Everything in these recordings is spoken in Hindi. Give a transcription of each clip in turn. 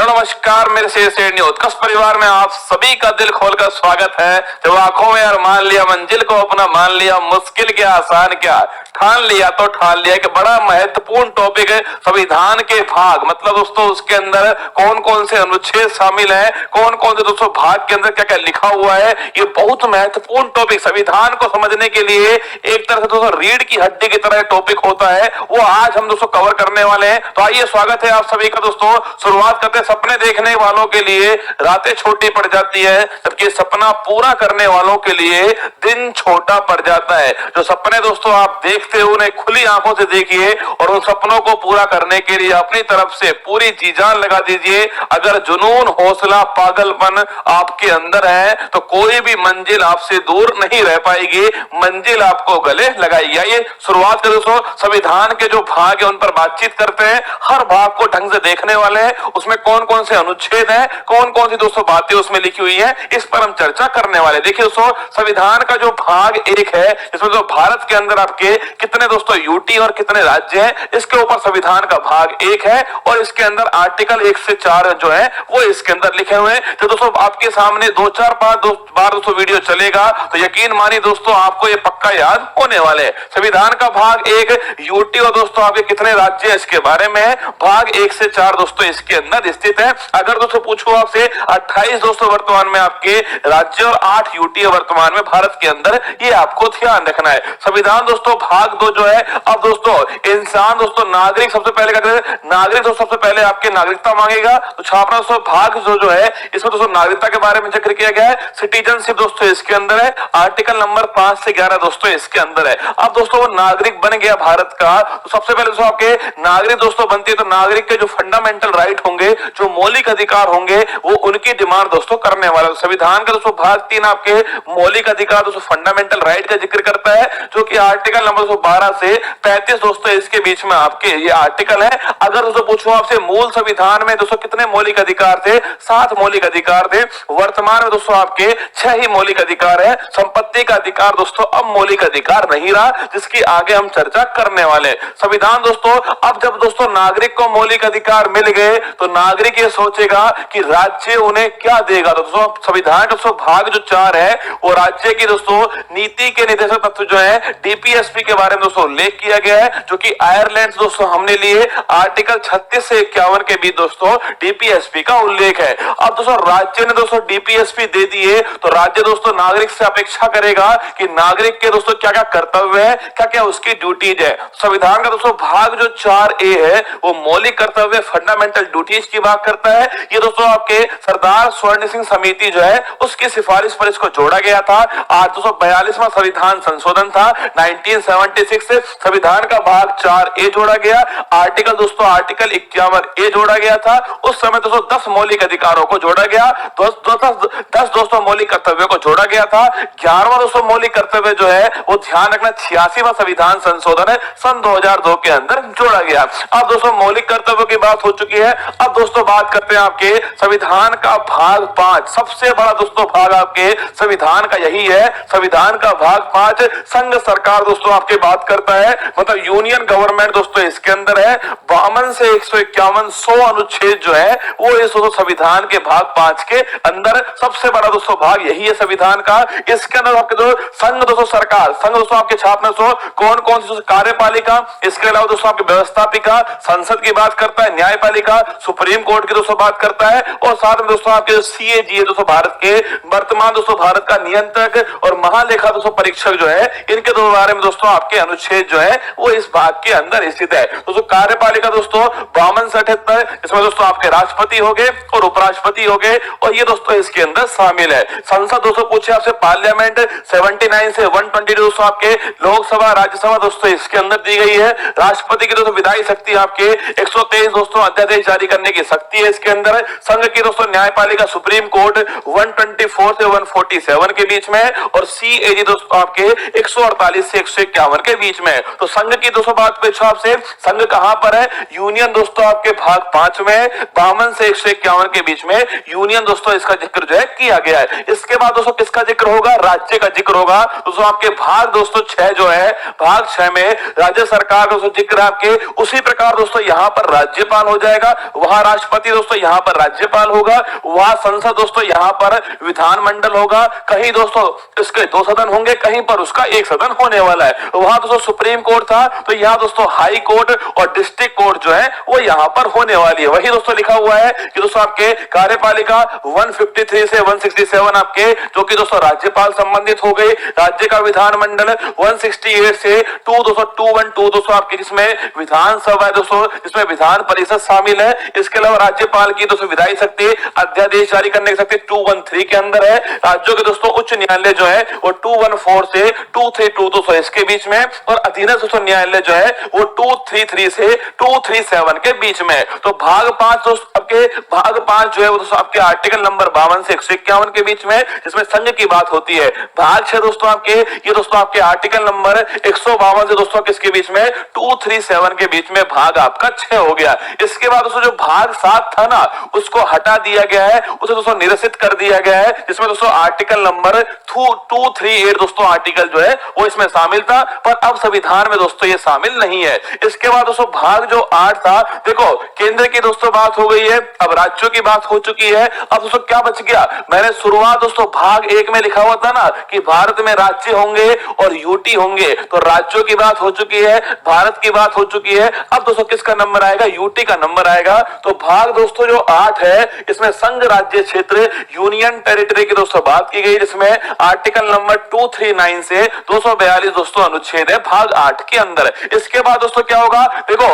नमस्कार मेरे से उत्कर्ष परिवार में आप सभी का दिल खोलकर स्वागत है। जब आंखों में यार मान लिया मंजिल को अपना, मान लिया मुश्किल क्या आसान क्या, ठान लिया तो ठान लिया। कि बड़ा महत्वपूर्ण टॉपिक है संविधान के भाग, मतलब दोस्तों उसके अंदर कौन कौन से अनुच्छेद शामिल है, कौन कौन से दोस्तों भाग के अंदर क्या क्या लिखा हुआ है। ये बहुत महत्वपूर्ण टॉपिक, संविधान को समझने के लिए एक तरह से दोस्तों रीढ़ की हड्डी की तरह टॉपिक होता है, वो आज हम दोस्तों कवर करने वाले हैं। तो आइए स्वागत है आप सभी का दोस्तों। शुरुआत करते हैं। सपने देखने वालों के लिए रातें छोटी पड़ जाती है, जबकि सपना पूरा करने वालों के लिए दिन छोटा पड़ जाता है। जो सपने दोस्तों आप देखते हो उन्हें खुली आंखों से देखिए और उन सपनों को पूरा करने के लिए अपनी तरफ से पूरी जी जान लगा दीजिए। अगर जुनून, हौसला, पागलपन आपके अंदर है तो कोई भी मंजिल आपसे दूर नहीं रह पाएगी, मंजिल आपको गले लगाएगी। आइए शुरुआत करें दोस्तों। संविधान के जो भाग है उन पर बातचीत करते हैं, हर भाग को ढंग से देखने वाले हैं, उसमें कौन कौन से अनुच्छेद हैं, कौन कौन सी दोस्तों बातें उसमें लिखी हुई हैं, इस पर हम चर्चा करने वाले। देखिए दोस्तों, संविधान का जो भाग एक है, इसमें जो भारत के अंदर आपके कितने दोस्तों यूटी और कितने राज्य हैं, इसके ऊपर संविधान का भाग एक है और इसके अंदर आर्टिकल 1 से 4 जो है वो इसके अंदर लिखे हुए हैं। तो दोस्तों आपके सामने 2-4 बार दोस्तों वीडियो चलेगा तो यकीन मानिए दोस्तों आपको ये पक्का याद होने वाले है। संविधान का भाग एक यूटी और दोस्तों आपके कितने राज्य है इसके बारे में है। भाग 1 से 4 दोस्तों इसके अंदर स्थित है। अगर दोस्तों पूछो आपसे 28 दोस्तों वर्तमान में आपके राज्य और 8 यूटी वर्तमान में भारत के अंदर, ये आपको ध्यान रखना है। संविधान दोस्तों भाग 2 जो है, अब दोस्तों इंसान दोस्तों नागरिक सबसे पहले क्या करें, नागरिक दोस्तों सबसे पहले आपके नागरिकता मांगेगा। तो छापना दोस्तों भाग जो है इसमें दोस्तों नागरिकता के बारे में जिक्र किया गया है। सिटीजनशिप दोस्तों इसके अंदर है, आर्टिकल नंबर 5 से 11 दोस्तों इसके अंदर है। अब दोस्तों वो नागरिक बन गया भारत का, तो सबसे पहले दोस्तों आपके नागरिक दोस्तों बनती है तो नागरिक के जो फंडामेंटल राइट होंगे, जो मौलिक अधिकार होंगे, वो उनकी डिमांड दोस्तों करने वाला। संविधान का दोस्तों भाग 3 आपके मौलिक अधिकार दोस्तों फंडामेंटल राइट का जिक्र करता है, जो कि आर्टिकल नंबर 12 से 35 दोस्तों इसके बीच में आपके ये आर्टिकल है। अगर दोस्तों पूछूं आपसे मूल संविधान में दोस्तों कितने मौलिक अधिकार थे, 7 मौलिक अधिकार थे। वर्तमान में दोस्तों आपके 6 ही मौलिक अधिकार है। संपत्ति का अधिकार दोस्तों अब मौलिक अधिकार नहीं रहा, जिसकी आगे हम चर्चा करने वाले। संविधान दोस्तों अब जब दोस्तों नागरिक को मौलिक अधिकार मिल गए तो नागरिक ये सोचेगा कि राज्य उन्हें क्या देगा। तो दोस्तों संविधान दोस्तों भाग जो 4 है वो राज्य की दोस्तों नीति के निर्देशक तत्व जो है डीपीएसपी के बारे में दोस्तों उल्लेख किया गया है, जो कि आयरलैंड दोस्तों हमने लिए आर्टिकल 36 से 51 के बीच दोस्तों डीपीएसपी का उल्लेख है। अब दोस्तों राज्य ने दोस्तों डीपीएसपी दे दिए तो राज्य दोस्तों नागरिक से अपेक्षा करेगा कि नागरिक के दोस्तों क्या क्या कर्तव्य है, क्या क्या उसकी ड्यूटीज है। संविधान का दोस्तों भाग जो 4A है वो मौलिक कर्तव्य फंडामेंटल ड्यूटीज की बात करता है। ये दोस्तों आपके सरदार स्वर्ण सिंह समिति जो है उसकी सिफारिश पर इसको जोड़ा गया था। आज 242वां संविधान संशोधन था 1976 से संविधान का भाग 4A जोड़ा गया। आर्टिकल 51A जोड़ा गया था। उस समय दोस्तों 10 मौलिक अधिकारों को जोड़ा गया, 10 दोस्तों मौलिक कर्तव्यों को जोड़ा गया था। 11वां दोस्तों मौलिक कर्तव्य जो है वो ध्यान रखना 86वां संविधान संशोधन है सन 2002 के अंदर जोड़ा गया। अब दोस्तों मौलिक कर्तव्यों की बात हो चुकी है। अब दोस्तों बात करते हैं आपके संविधान का भाग 5। सबसे बड़ा दोस्तों भाग आपके संविधान का यही है। संविधान का भाग 5 संघ सरकार दोस्तों आपके बात करता है, मतलब यूनियन गवर्नमेंट दोस्तों इसके अंदर है। 52 से 151 100 अनुच्छेद जो है वो इस दोस्तों संविधान के भाग 5 के अंदर सबसे बड़ा दोस्तों भाग यही है संविधान का। इसके अंदर आपके जो संघ दोस्तों सरकार, संघ दोस्तों आपके छापना कौन कौन सी कार्यपालिका, इसके अलावा दोस्तों आपकी व्यवस्थापिका, संसद की बात करता है, न्यायपालिका, सुप्रीम कोर्ट की दोस्तों बात करता है, और साथ में दोस्तों आपके सीएजी है दोस्तों भारत के वर्तमान दोस्तों भारत का नियंत्रक और महालेखा दोस्तों परीक्षक जो है, इनके दो बारे में दोस्तों आपके अनुच्छेद जो है वो इस भाग के अंदर स्थित है। दोस्तों कार्यपालिका दोस्तों 52 से 78, इसमें दोस्तों आपके राष्ट्रपति हो गए और उपराष्ट्रपति हो गए और ये दोस्तों इसके अंदर शामिल है। संसद दोस्तों पूछे आपसे पार्लियामेंट 79 से 120 दोस्तों आपके लोकसभा राज्यसभा दोस्तों इसके अंदर दी गई है। राष्ट्रपति की दोस्तों विधायी शक्ति आपके 123 दोस्तों अध्यादेश जारी करने की शक्ति है इसके अंदर। संघ की दोस्तों न्यायपालिका सुप्रीम कोर्ट 124 से 147 के बीच में और सीएजी दोस्तों आपके 148 से 151 के बीच में। तो संघ की दोस्तों बात पे आपसे, संघ कहां पर है, यूनियन दोस्तों आपके भाग 5 में 52 से 151 के बीच में यूनियन दोस्तों इसका जिक्र जो है किया गया है। इसके बाद दोस्तों किसका जिक्र होगा? राज्य का जिक्र होगा। दोस्तों आपके भाग दोस्तों 6 जो है, भाग 6 में राज्य सरकार दोस्तों जिक्र आपके उसी प्रकार दोस्तों यहां पर राज्यपाल हो जाएगा, वहां राष्ट्रपति दोस्तों यहां पर राज्यपाल होगा, वहां संसद दोस्तों यहां पर विधानमंडल होगा। कहीं दोस्तों इसके 2 सदन होंगे, कहीं पर उसका 1 सदन होने वाला है। वहां दोस्तों सुप्रीम कोर्ट था, तो यहां दोस्तों हाई कोर्ट और डिस्ट्रिक्ट कोर्ट जो है वो यहां पर होने वाली है। वही दोस्तों लिखा हुआ है कि दोस्तों आपके कार्यपालिका 153 से 167 आपके जो कि दोस्तों राज्यपाल संबंधित हो गए। राज्य का विधानमंडल 168 से 212 दोस्तों आपके जिसमें विधानसभा है दोस्तों, जिसमें विधान परिषद शामिल है। इसके अलावा राज्यपाल की दोस्तों विधायी शक्ति अध्यादेश जारी करने की शक्ति 213 के अंदर है। राज्यों के दोस्तों उच्च न्यायालय जो है वो 214 से 232 दोस्तों इसके बीच में, और अधीनस्थ दोस्तों न्यायालय जो है वो 233 से 237 के बीच में। तो भाग 5 दोस्तों आपके भाग 5 जो है वो दोस्तों आपके आर्टिकल नंबर 52 से 151 के बीच में, जिसमें संघ की बात होती है। भाग 6 दोस्तों आपके ये दोस्तों आपके आर्टिकल नंबर 152 से दोस्तों किसके बीच में 237 के बीच में भाग आपका 6 हो गया। इसके बाद दोस्तों जो भाग 7 था ना उसको हटा दिया गया है, उसे दोस्तों निरसित कर दिया गया है, जिसमें दोस्तों आर्टिकल नंबर 238 दोस्तों आर्टिकल जो है वो इसमें शामिल था, पर अब संविधान में दोस्तों ये शामिल नहीं है। इसके बाद दोस्तों भाग जो 8 था, देखो केंद्र की दोस्तों बात हो गई है, अब राज्यों की बात हो चुकी है। अब दोस्तों क्या बच गया? मैंने शुरुआत दोस्तों भाग 1 में लिखा हुआ था ना कि भारत में राज्य होंगे और यूटी होंगे, तो राज्यों की बात हो चुकी है, भारत की बात हो चुकी है। अब दोस्तों किसका नंबर आएगा? यूटी का नंबर आएगा। तो भाग दोस्तों जो 8 है इसमें संघ राज्य क्षेत्र यूनियन टेरिटरी की दोस्तों बात की गई, जिसमें आर्टिकल नंबर 239 से 242 दोस्तों अनुच्छेद है भाग 8 के अंदर। इसके बाद दोस्तों क्या होगा? देखो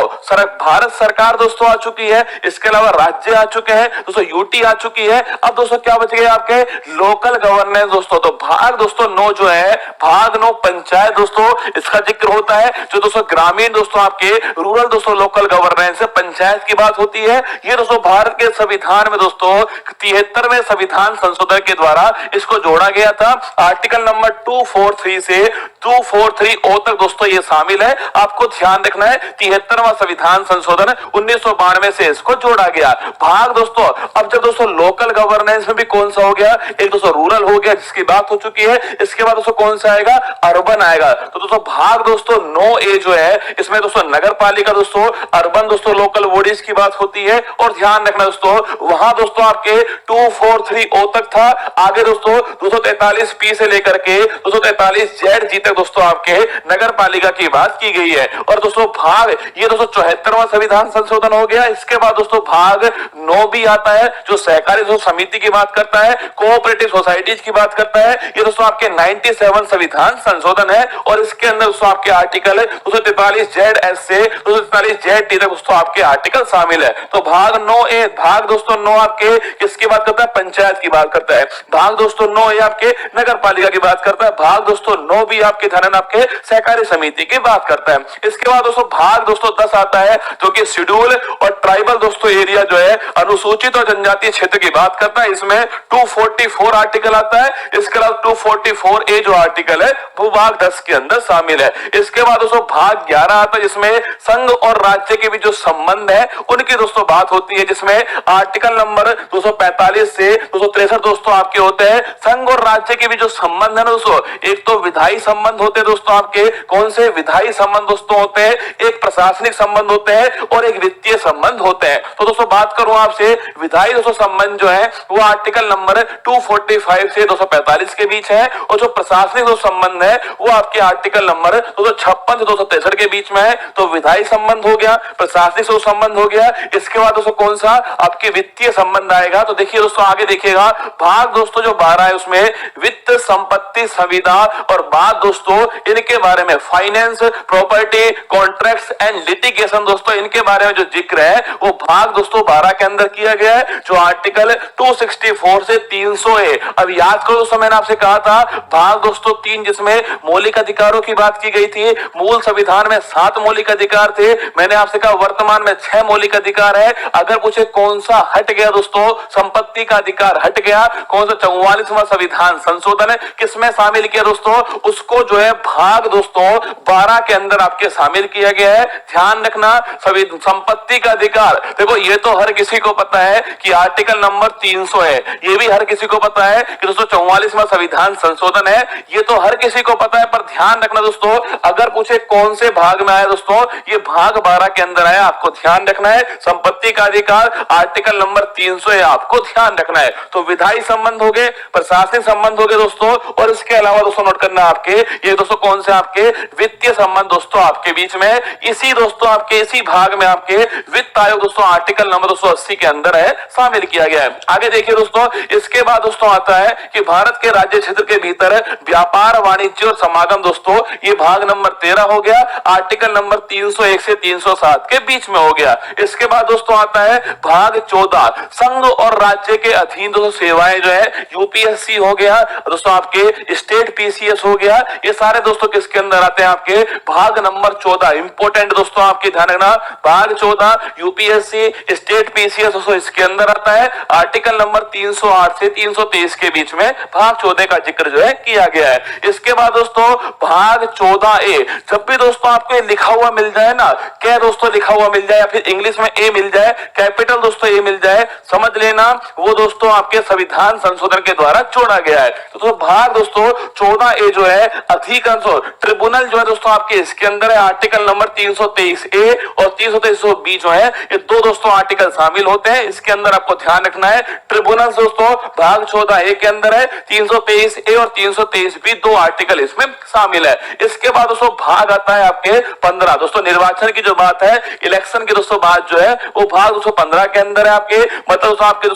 भारत सरकार दोस्तों आ चुकी है, इसके अलावा राज्य आ चुके हैं दोस्तों, यूटी आ चुकी है। अब दोस्तों क्या बच गए आपके? लोकल गवर्नेंस दोस्तों। तो भाग दोस्तों 9 जो है, भाग 9 पंचायत दोस्तों इसका जिक्र होता है, जो दोस्तों ग्रामीण दोस्तों आपके रूरल दोस्तों लोकल गवर्नेंस है, पंचायत की बात होती है। ये दोस्तों भारत के संविधान में दोस्तों 73वें संविधान संशोधन के द्वारा इसको जोड़ा गया था। आर्टिकल नंबर 243 से 243 तक दोस्तों ये शामिल है। आपको ध्यान रखना है 73वां संविधान संशोधन 1992 से इसको जोड़ा गया। भाग दोस्तों अब जब दोस्तों लोकल गवर्नेंस में भी कौन सा हो गया? एक दोस्तों रूरल हो गया जिसकी बात हो चुकी है। इसके बाद दोस्तों कौन सा आएगा? अर्बन आएगा। तो दोस्तों भाग दोस्तों 9A जो है इसमें दोस्तों नगर पालिका दोस्तों, अर्बन दोस्तों लोकल बॉडीज की बात होती है। और ध्यान रखना दोस्तों वहां दोस्तों आपके 243 तक था। आगे दोस्तों 243P से लेकर के 243ZG तक दोस्तों आपके नगर पालिका की बात की गई है। और दोस्तों भाग ये दोस्तों 74वां संविधान संशोधन हो गया। इसके बाद दोस्तों भाग 9B आता है जो सहकारी दोस्तों समिति की बात करता है, कोऑपरेटिव सोसाइटीज की बात करता है। ये दोस्तों आपके 97 संविधान संशोधन है, और इसके अंदर दोस्तों आपके आर्टिकल 243ZS से 243ZT तक दोस्तों आपके आर्टिकल शामिल है। तो भाग 9A भाग दोस्तों 9 आपके किसकी बात करता है? पंचायत की बात करता है। भाग दोस्तों 9A आपके नगर पालिका की बात करता है। भाग दोस्तों 9B आपके ध्यान आपके सहकारी समिति की बात करता है। इसके बाद दोस्तों भाग दोस्तों 10 आता है जो कि शेड्यूल और ट्राइबल दोस्तों एरिया जो है अनुसूचित और जनजातीय क्षेत्र की बात करता है। इसमें 244 आर्टिकल आता है। इसके अलावा 244A जो आर्टिकल है वो भाग 10 के अंदर शामिल है। इसके बाद दोस्तों भाग 11 आता है जिसमें संघ और राज्य के बीच जो संबंध है उनकी दोस्तों बात होती है, जिसमें आर्टिकल नंबर 245 से 263 दोस्तों आपके होते हैं। संघ और राज्य के बीच जो संबंध है ना दोस्तों, एक तो विधायी संबंध होते हैं दोस्तों आपके, कौन से विधायी संबंध दोस्तों होते हैं, एक प्रशासनिक संबंध होते हैं और एक वित्तीय संबंध होते हैं। तो दोस्तों बात करूं आपसे विधायी दोस्तों संबंध जो है वो आर्टिकल नंबर 245 से 245 के बीच है, और जो प्रशासनिक दोस्तों संबंध है वो आपके आर्टिकल नंबर 256 से 263 के बीच में है। तो विधायी संबंध हो गया, प्रशासनिक संबंध हो गया। इसके बाद दोस्तों कौन सा? आपके वित्तीय संबंध आएगा। तो देखिए दोस्तों आगे देखिएगा भाग दोस्तों जो 12 है उसमें वित्त, संपत्ति, संविदा और बात दोस्तों इनके बारे में finance, property, contracts and litigation दोस्तों इनके बारे में जो जिक्र है वो भाग दोस्तों 12 के अंदर किया गया है, जो आर्टिकल 264 से 300 है। अब याद करो दोस्तों मैंने आपसे कहा था भाग दोस्तों 3 जिसमें मौलिक अधिकारों की बात की गई थी। मूल संविधान में 7 मौलिक अधिकार थे, मैंने आपसे कहा वर्तमान में 6 मौलिक अधिकार है। अगर पूछे कौन सा हट गया दोस्तों, संपत्ति का अधिकार हट गया। कौन सा? 44वां संविधान संशोधन है, किसमें शामिल किया दोस्तों? उसको जो है भाग दोस्तों 12 के अंदर आपके शामिल किया गया है। ध्यान रखना, सभी संपत्ति का अधिकार, देखो ये तो हर किसी को पता है कि आर्टिकल नंबर 300 है, ये भी हर किसी को पता है कि दोस्तों 44वां संविधान संशोधन है, ये तो हर किसी को पता है। पर ध्यान रखना दोस्तों, अगर पूछे कौन से भाग में आया दोस्तों, ये भाग 12 के अंदर आया, आपको ध्यान रखना है। संपत्ति का अधिकार आर्टिकल नंबर 300 है, आपको ध्यान रखना है। तो विधायी संबंध हो गए, प्रशासनिक संबंध हो गए दोस्तों, और इसके अलावा दोस्तों नोट करना आपके ये दोस्तों कौन से आपके वित्तीय संबंध दोस्तों आपके बीच में, इसी दोस्तों आपके इसी भाग में आपके वित्त आयोग दोस्तों आर्टिकल नंबर 280 के अंदर है, शामिल किया गया है। आगे देखिए दोस्तों, इसके बाद दोस्तों आता है कि भारत के राज्य क्षेत्र के भीतर व्यापार, वाणिज्य और समागम दोस्तों, ये भाग नंबर 13 हो गया, आर्टिकल नंबर 301 से 307 के बीच में हो गया। इसके बाद दोस्तों आता है भाग 14, संघ और राज्य के अधीन दोस्तों सेवाएं जो है, यूपीएससी हो गया दोस्तों, आपके स्टेट पीसीएस हो गया, ये सारे दोस्तों किसके अंदर आते हैं, आपके भाग नंबर 14। इंपोर्टेंट दोस्तों आपके ध्यान रखना, भाग 14 यूपीएससी स्टेट पीसीएस दोस्तों इसके अंदर आता है। आर्टिकल नंबर 308 से 323 के बीच में भाग 14 का जिक्र जो है किया गया है। इसके बाद दोस्तों भाग 14A, जब भी दोस्तों आपको लिखा हुआ मिल जाए ना, क्या दोस्तों लिखा हुआ मिल जाए या फिर इंग्लिश में ए मिल जाए, कैपिटल दोस्तों ए मिल जाए, समझ लेना वो दोस्तों आपके संविधान संशोधन के द्वारा जोड़ा गया है। तो भाग दोस्तों 14A जो है अधिकरण ट्रिब्यूनल जो है दोस्तों आपके इसके अंदर है। आर्टिकल नंबर 323A और 323B जो है, ये दो दोस्तों आर्टिकल शामिल होते हैं, इसके अंदर आपको ध्यान रखना है। ट्रिब्यूनल दोस्तों भाग 14A के अंदर है, 323A और 323B दो आर्टिकल इसमें शामिल है। इसके बाद दोस्तों भाग आता है आपके 15, दोस्तों निर्वाचन की जो बात है, इलेक्शन की दोस्तों बात जो है, वो भाग 215 के अंदर है आपके, मतलब दोस्तों आपके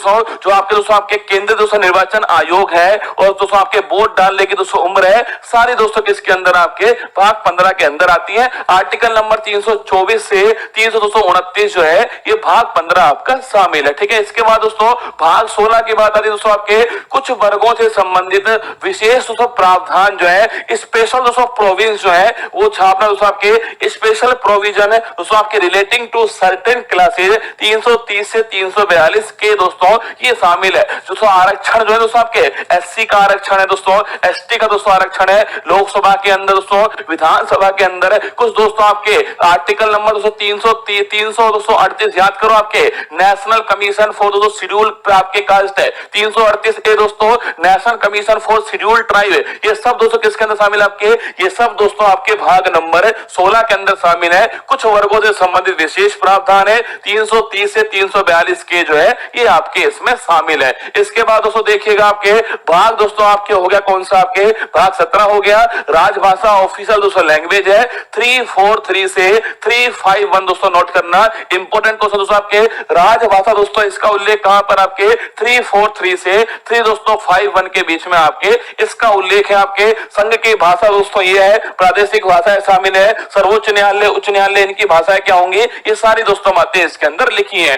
दोस्तों आपके केंद्रीय दोस्तों निर्वाचन आयोग है, और दोस्तों आपके वोट डालने की दोस्तों उम्र है, सारी दोस्तों किसके अंदर आपके भाग 15 के अंदर आती है। आर्टिकल नंबर 324 से 329 जो है, ये भाग 15 आपका शामिल है। ठीक है, इसके बाद दोस्तों भाग 16 की बात आती है दोस्तों आपके कुछ वर्गों से संबंधित विशेष दोस्तों प्रावधान जो है, स्पेशल दोस्तों प्रोविंस जो है, वो छापना दोस्तों आपके स्पेशल प्रोविजन है दोस्तों आपके रिलेटिंग टू सर्टेन क्लासेज 330 से 342 के दोस्तों ये शामिल है। दोस्तों आरक्षण जो है दोस्तों आपके एससी का आरक्षण है दोस्तों, एसटी का दोस्तों आरक्षण है लोकसभा के अंदर दोस्तों, विधानसभा के अंदर कुछ दोस्तों आपके आर्टिकल नंबर दोस्तों 338 याद करो, आपके नेशनल कमीशन फॉर दोस्तों शेड्यूल आपके कास्ट है 338A दोस्तों, national commission for schedule tribe, ये सब दोस्तों किसके अंदर शामिल है आपके, ये सब दोस्तों आपके भाग नंबर 16 के अंदर शामिल है। कुछ वर्गों से संबंधित विशेष प्रावधान है 330 से 342 के जो है, ये आपके इसमें शामिल है। इसके बाद दोस्तों देखिएगा आपके भाग दोस्तों आपके हो गया कौन सा, आपके भाग 17 हो गया, राजभाषा ऑफिशियल दोस्तों लैंग्वेज है 343 से 351 दोस्तों नोट करना, इंपोर्टेंट क्वेश्चन दोस्तों आपके राजभाषा दोस्तों, इसका उल्लेख कहां पर आपके 343 से 3 दोस्तों 51 के बीच में आपके इसका उल्लेख है। आपके संघ की भाषा दोस्तों ये है, प्रादेशिक भाषाएं शामिल है, सर्वोच्च न्यायालय, उच्च न्यायालय, इनकी भाषाएं क्या होंगी, ये सारी दोस्तों बातें इसके अंदर लिखी है।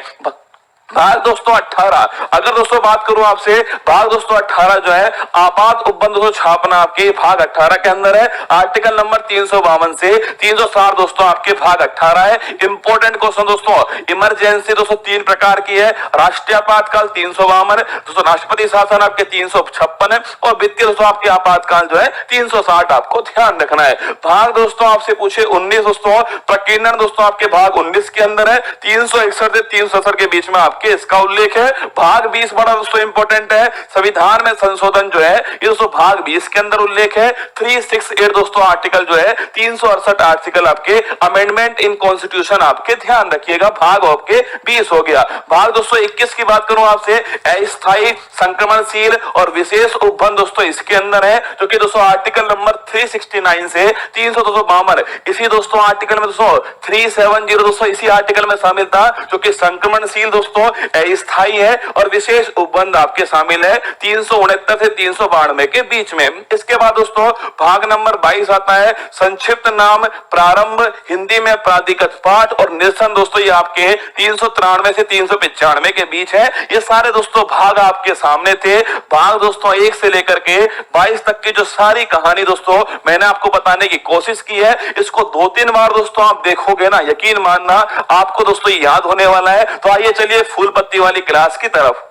भाग दोस्तों 18, अगर दोस्तों बात करूं आपसे, भाग दोस्तों 18 जो है आपात उपबंध दोस्तों छापना आपके भाग 18 के अंदर है। आर्टिकल नंबर 352 से 360 दोस्तों आपके भाग 18 है। इंपोर्टेंट क्वेश्चन दोस्तों, इमरजेंसी दोस्तों 3 प्रकार की है, राष्ट्रीय आपातकाल 352 दोस्तों, राष्ट्रपति शासन आपके 356 है, और वित्तीय दोस्तों आपके आपातकाल जो है 360 आपको ध्यान रखना है। भाग दोस्तों आपसे पूछे 19 दोस्तों, प्रकीर्णन दोस्तों आपके भाग 19 के अंदर है, 361 से 367 के बीच में आपके इसका उल्लेख है। भाग 20 बड़ा दोस्तों इंपॉर्टेंट है, संविधान में संशोधन जो है, ये दोस्तों भाग 20 के अंदर उल्लेख है। 368 दोस्तों आर्टिकल जो है, 368 आर्टिकल आपके अमेंडमेंट इन कॉन्स्टिट्यूशन आपके ध्यान रखिएगा, भाग आपके 20 हो गया। भाग दोस्तों 21 की बात करूं आपसे, अस्थायी संक्रमणशील और विशेष उपबंध दोस्तों इसके अंदर है, जो कि दोस्तों आर्टिकल नंबर 369 से 352 इसी दोस्तों आर्टिकल में दोस्तों 370 दोस्तों इसी आर्टिकल में शामिल था, जो कि संक्रमणशील दोस्तों अस्थायी है, और विशेष उपबंध आपके शामिल है 369 से 392 के बीच में। इसके बाद दोस्तों भाग नंबर 22 आता है, संक्षिप्त नाम, प्रारंभ, हिंदी में प्राधिकृत पाठ और निरसन दोस्तों, ये आपके 393 से 395 के बीच है। ये सारे दोस्तों भाग आपके सामने थे। भाग दोस्तों 1 से लेकर के 22 तक की जो सारी कहानी दोस्तों मैंने आपको बताने की कोशिश की है, इसको 2-3 बार दोस्तों आप देखोगे ना, यकीन मानना आपको दोस्तों याद होने वाला है। तो आइए चलिए फूल पत्ती वाली क्लास की तरफ।